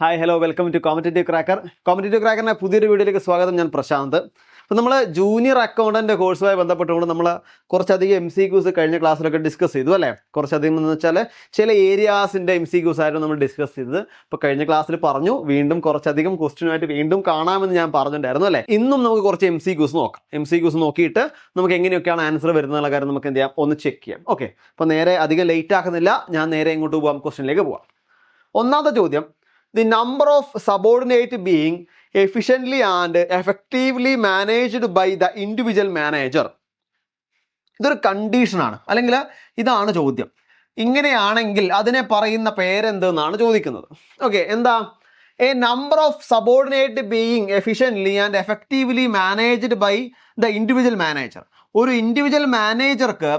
Hi hello welcome to competitive cracker. Competitive ക്രാക്കറിൻ്റെ പുതിയൊരു വീഡിയോയിലേക്ക് സ്വാഗതം. ഞാൻ പ്രശാന്ത്. അപ്പോൾ നമ്മൾ ജൂനിയർ അക്കൗണ്ടൻ്റ് കോഴ്സുമായി ബന്ധപ്പെട്ടുകൊണ്ട് നമ്മൾ കുറച്ചധികം MCQs കഴിഞ്ഞ ക്ലാസ്സിലൊക്കെ ഡിസ്കസ് ചെയ്തു അല്ലേ. കുറച്ചധികം എന്ന് വെച്ചാൽ ചില ഏരിയാസിൻ്റെ MCQs ആയിരുന്നു നമ്മൾ ഡിസ്കസ് ചെയ്തത്. ഇപ്പോൾ കഴിഞ്ഞ ക്ലാസ്സിൽ പറഞ്ഞു വീണ്ടും കുറച്ചധികം ക്വസ്റ്റ്യനുമായിട്ട് വീണ്ടും കാണാമെന്ന് ഞാൻ പറഞ്ഞിട്ടുണ്ടായിരുന്നു അല്ലേ. ഇന്നും നമുക്ക് കുറച്ച് MCQs നോക്കാം. MCQs നോക്കിയിട്ട് നമുക്ക് എങ്ങനെയൊക്കെയാണ് ആൻസർ വരുന്നുള്ള കാര്യം നമുക്ക് എന്ത് ചെയ്യാം, ഒന്ന് ചെക്ക് ചെയ്യാം. ഓക്കെ, അപ്പോൾ നേരെ അധികം ലേറ്റ് ആക്കുന്നില്ല, ഞാൻ നേരെ എങ്ങോട്ട് പോകാം, ക്വസ്റ്റ്യനിലേക്ക് പോകാം. ഒന്നാമത്തെ ചോദ്യം, the number of subordinate being efficiently and effectively managed by the individual manager. ഇതൊരു കണ്ടീഷനാണ്, അല്ലെങ്കിൽ ഇതാണ് ചോദ്യം. ഇങ്ങനെയാണെങ്കിൽ അതിനെ പറയുന്ന പേരെന്തെന്നാണ് ചോദിക്കുന്നത്. ഓക്കെ, എന്താ? A number of subordinate being efficiently and effectively managed by the individual manager. ഒരു ഇൻഡിവിജ്വൽ മാനേജർക്ക്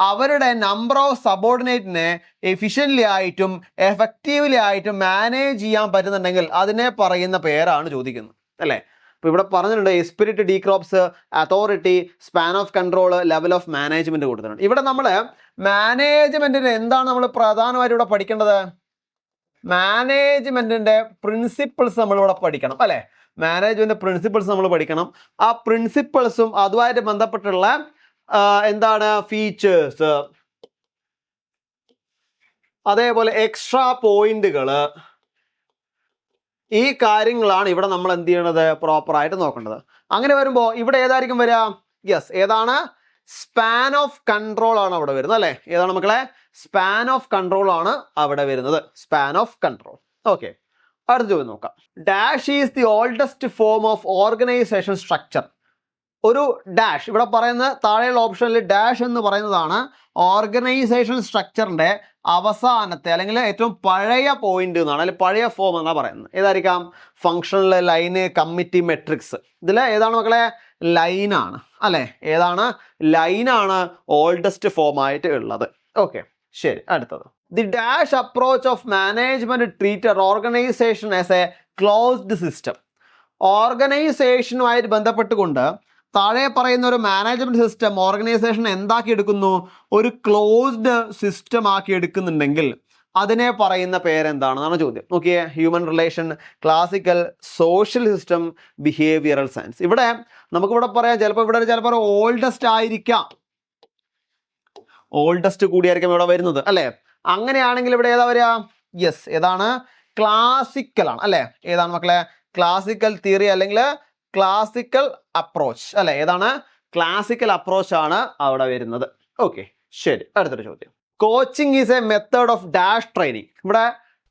അവരുടെ നമ്പർ ഓഫ് സബോർഡിനേറ്റിനെ എഫിഷ്യൻ്റ്ലി ആയിട്ടും എഫക്റ്റീവ്ലി ആയിട്ടും മാനേജ് ചെയ്യാൻ പറ്റുന്നുണ്ടെങ്കിൽ അതിനെ പറയുന്ന പേരാണ് ചോദിക്കുന്നത് അല്ലേ. അപ്പോൾ ഇവിടെ പറഞ്ഞിട്ടുണ്ട് esprit, de corps, authority, span of control, level of management കൊടുത്തിട്ടുണ്ട്. ഇവിടെ നമ്മൾ മാനേജ്മെൻറ്റിന് എന്താണ് നമ്മൾ പ്രധാനമായിട്ട് ഇവിടെ പഠിക്കേണ്ടത്? മാനേജ്മെൻറ്റിൻ്റെ പ്രിൻസിപ്പിൾസ് നമ്മളിവിടെ പഠിക്കണം അല്ലേ. മാനേജ്മെന്റ് പ്രിൻസിപ്പിൾസ് നമ്മൾ പഠിക്കണം. ആ പ്രിൻസിപ്പിൾസും അതുമായിട്ട് ബന്ധപ്പെട്ടുള്ള എന്താണ് ഫീച്ചേഴ്സ്, അതേപോലെ എക്സ്ട്രാ പോയിന്റുകൾ, ഈ കാര്യങ്ങളാണ് ഇവിടെ നമ്മൾ എന്ത് ചെയ്യണത്, പ്രോപ്പറായിട്ട് നോക്കേണ്ടത്. അങ്ങനെ വരുമ്പോൾ ഇവിടെ ഏതായിരിക്കും വരിക? യെസ്, ഏതാണ്? സ്പാൻ ഓഫ് കൺട്രോൾ ആണ് അവിടെ വരുന്നത് അല്ലേ. ഏതാണ് മക്കളെ? സ്പാൻ ഓഫ് കൺട്രോൾ ആണ് അവിടെ വരുന്നത്. Span of control. ഓക്കെ, അടുത്ത ചോദ്യം നോക്കാം. Dash is the oldest form of organisation structure. ഒരു ഡാഷ് ഇവിടെ പറയുന്ന താഴെയുള്ള ഓപ്ഷനിൽ ഡാഷ് എന്ന് പറയുന്നതാണ് ഓർഗനൈസേഷൻ സ്ട്രക്ചറിന്റെ അവസാനത്തെ അല്ലെങ്കിൽ ഏറ്റവും പഴയ പോയിന്റ് എന്നാണ്, അല്ലെങ്കിൽ പഴയ ഫോം എന്നാണ് പറയുന്നത്. ഏതായിരിക്കാം? Functional, line, committee, matrix. ഇതിൽ ഏതാണ് മക്കളെ? ലൈനാണ് അല്ലേ. ഏതാണ്? ലൈനാണ് ഓൾഡസ്റ്റ് ഫോം ആയിട്ട് ഉള്ളത്. ഓക്കെ, ശരി. അടുത്തത്, the dash approach of management treated organisation as a closed system. ഓർഗനൈസേഷനുമായിട്ട് ബന്ധപ്പെട്ടുകൊണ്ട് താഴെ പറയുന്ന ഒരു മാനേജ്മെന്റ് സിസ്റ്റം ഓർഗനൈസേഷൻ എന്താക്കി എടുക്കുന്നു? ഒരു ക്ലോസ്ഡ് സിസ്റ്റം ആക്കി എടുക്കുന്നുണ്ടെങ്കിൽ അതിനെ പറയുന്ന പേരെന്താണെന്നാണ് ചോദ്യം. നോക്കിയേ, human relation, classical, social system, behavioural science. ഇവിടെ നമുക്കിവിടെ പറയാം, ചിലപ്പോൾ ഓൾഡസ്റ്റ് ആയിരിക്കാം, ഓൾഡസ്റ്റ് കൂടിയായിരിക്കും ഇവിടെ വരുന്നത് അല്ലേ. അങ്ങനെയാണെങ്കിൽ ഇവിടെ ഏതാ വരിക? യെസ്, ഏതാണ്? ക്ലാസിക്കൽ ആണ് അല്ലേ. ഏതാണ് മക്കളെ? ക്ലാസിക്കൽ തിയറി അല്ലെങ്കിൽ ക്ലാസിക്കൽ അപ്രോച്ച് അല്ലെ. ഏതാണ്? ക്ലാസിക്കൽ അപ്രോച്ച് ആണ് അവിടെ വരുന്നത്. ഓക്കെ, ശരി. അടുത്തൊരു ചോദ്യം, coaching is A method of dash training. ഇവിടെ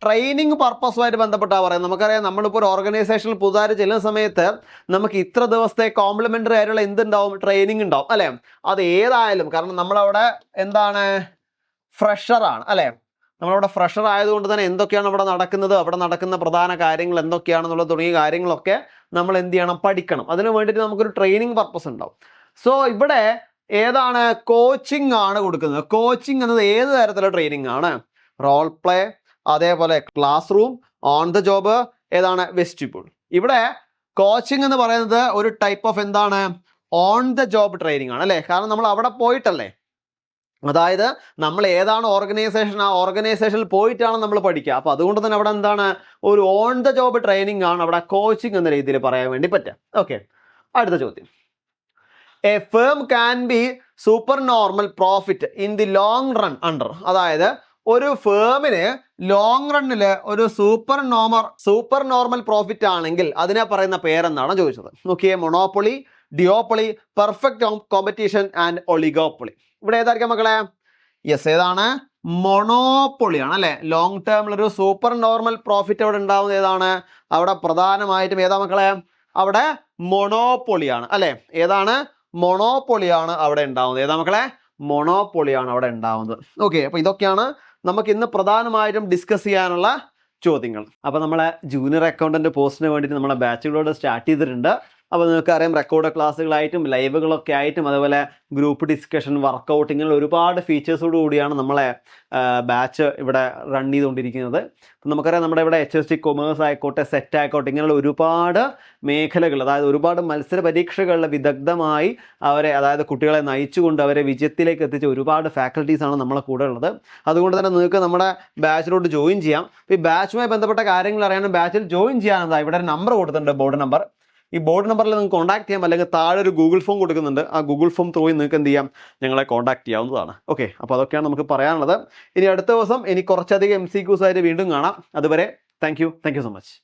ട്രെയിനിങ് പർപ്പസുമായിട്ട് ബന്ധപ്പെട്ടാണ് പറയുന്നത്. നമുക്കറിയാം, നമ്മളിപ്പോൾ ഒരു ഓർഗനൈസേഷനിൽ പുതുതായിട്ട് ചെല്ലുന്ന സമയത്ത് നമുക്ക് ഇത്ര ദിവസത്തെ കോംപ്ലിമെൻ്ററി ആയിട്ടുള്ള എന്തുണ്ടാവും? ട്രെയിനിങ് ഉണ്ടാവും അല്ലേ. അത് ഏതായാലും, കാരണം നമ്മളവിടെ എന്താണ്, ഫ്രഷറാണ് അല്ലേ. നമ്മളവിടെ ഫ്രഷർ ആയതുകൊണ്ട് തന്നെ എന്തൊക്കെയാണ് അവിടെ നടക്കുന്നത്, അവിടെ നടക്കുന്ന പ്രധാന കാര്യങ്ങൾ എന്തൊക്കെയാണെന്നുള്ള തുടങ്ങിയ കാര്യങ്ങളൊക്കെ നമ്മൾ എന്ത് ചെയ്യണം? പഠിക്കണം. അതിന് വേണ്ടിയിട്ട് നമുക്കൊരു ട്രെയിനിങ് പർപ്പസ് ഉണ്ടാവും. സോ ഇവിടെ ഏതാണ്? കോച്ചിങ് ആണ് കൊടുക്കുന്നത്. കോച്ചിങ് എന്നത് ഏത് തരത്തിലുള്ള ട്രെയിനിങ് ആണ്? റോൾ പ്ലേ, അതേപോലെ class room, on the job, ഏതാണ്? വെസ്റ്റിബ്യൂൾ. ഇവിടെ കോച്ചിങ് എന്ന് പറയുന്നത് ഒരു ടൈപ്പ് ഓഫ് എന്താണ്? ഓൺ ദ ജോബ് ട്രെയിനിങ് ആണ് അല്ലേ. കാരണം നമ്മൾ അവിടെ പോയിട്ടല്ലേ, അതായത് നമ്മൾ ഏതാണ് ഓർഗനൈസേഷൻ, ആ ഓർഗനൈസേഷനിൽ പോയിട്ടാണ് നമ്മൾ പഠിക്കുക. അപ്പോൾ അതുകൊണ്ട് തന്നെ അവിടെ എന്താണ്? ഒരു ഓൺ ദ ജോബ് ട്രെയിനിങ് ആണ് അവിടെ കോച്ചിങ് എന്ന രീതിയിൽ പറയാൻ വേണ്ടി പറ്റുക. ഓക്കെ, അടുത്ത ചോദ്യം, A firm can be super normal profit in the long run under. അതായത് ഒരു ഫേമിന് ലോങ് റണ്ണിൽ ഒരു സൂപ്പർ നോർമൽ പ്രോഫിറ്റ് ആണെങ്കിൽ അതിനെ പറയുന്ന പേരെന്നാണ് ചോദിച്ചത്. നോക്കിയേ, monopoly, duopoly, perfect competition and oligopoly. ഇവിടെ ഏതായിരിക്കും മക്കളെ? യെസ്, ഏതാണ്? മൊണോപ്പൊളിയാണ് അല്ലെ. ലോങ് ടേമിലൊരു സൂപ്പർ നോർമൽ പ്രോഫിറ്റ് അവിടെ ഉണ്ടാവുന്നത് ഏതാണ്? അവിടെ പ്രധാനമായിട്ടും ഏതാ മക്കളെ? അവിടെ മൊണോപ്പൊളിയാണ് അല്ലെ. ഏതാണ്? മൊണോപ്പൊളിയാണ് അവിടെ ഉണ്ടാവുന്നത്. ഏതാ മക്കളെ? മൊണോപ്പൊളിയാണ് അവിടെ ഉണ്ടാവുന്നത്. ഓക്കെ, അപ്പോൾ ഇതൊക്കെയാണ് നമുക്ക് ഇന്ന് പ്രധാനമായിട്ടും ഡിസ്കസ് ചെയ്യാനുള്ള ചോദ്യങ്ങൾ. അപ്പോൾ നമ്മളെ ജൂനിയർ അക്കൗണ്ടന്റ് പോസ്റ്റിന് വേണ്ടിയിട്ട് നമ്മളെ ബാച്ചുകളോട് സ്റ്റാർട്ട് ചെയ്തിട്ടുണ്ട്. അപ്പോൾ നിങ്ങൾക്കറിയാം റെക്കോർഡ് ക്ലാസ്സുകളായിട്ടും ലൈവുകളൊക്കെ ആയിട്ടും അതുപോലെ ഗ്രൂപ്പ് ഡിസ്കഷൻ വർക്കൗട്ട് ഇങ്ങനെ ഒരുപാട് ഫീച്ചേഴ്സോട് കൂടിയാണ് നമ്മളെ ബാച്ച് ഇവിടെ റൺ ചെയ്തുകൊണ്ടിരിക്കുന്നത്. നമുക്കറിയാം നമ്മുടെ ഇവിടെ HST കൊമേഴ്സ് ആയിക്കോട്ടെ, സെറ്റ് ആയിക്കോട്ടെ, ഇങ്ങനെയുള്ള ഒരുപാട് മേഖലകൾ, അതായത് ഒരുപാട് മത്സര പരീക്ഷകളിൽ വിദഗ്ധമായി അവരെ, അതായത് കുട്ടികളെ നയിച്ചുകൊണ്ട് അവരെ വിജയത്തിലേക്ക് എത്തിച്ച ഒരുപാട് ഫാക്കൽറ്റീസാണ് നമ്മളെ കൂടെ ഉള്ളത്. അതുകൊണ്ട് തന്നെ നിങ്ങൾക്ക് നമ്മുടെ ബാച്ചിലോട്ട് ജോയിൻ ചെയ്യാം. ഈ ബാച്ചുമായി ബന്ധപ്പെട്ട കാര്യങ്ങൾ അറിയാനും ബാച്ചിൽ ജോയിൻ ചെയ്യാൻ ഇവിടെ ഒരു നമ്പർ കൊടുത്തിട്ടുണ്ട്, ബോർഡ് നമ്പർ. ഈ ബോർഡ് നമ്പറിൽ നിങ്ങൾക്ക് കോൺടാക്ട് ചെയ്യാം, അല്ലെങ്കിൽ താഴെ ഒരു ഗൂഗിൾ ഫോം കൊടുക്കുന്നുണ്ട്. ആ ഗൂഗിൾ ഫോം ത്രൂ നിങ്ങൾക്ക് എന്ത് ചെയ്യാം, ഞങ്ങളെ കോൺടാക്ട് ചെയ്യാവുന്നതാണ്. ഓക്കെ, അപ്പോൾ അതൊക്കെയാണ് നമുക്ക് പറയാനുള്ളത്. ഇനി അടുത്ത ദിവസം കുറച്ചധികം MCQs ആയിട്ട് വീണ്ടും കാണാം. അതുവരെ താങ്ക് യു സോ മച്ച്.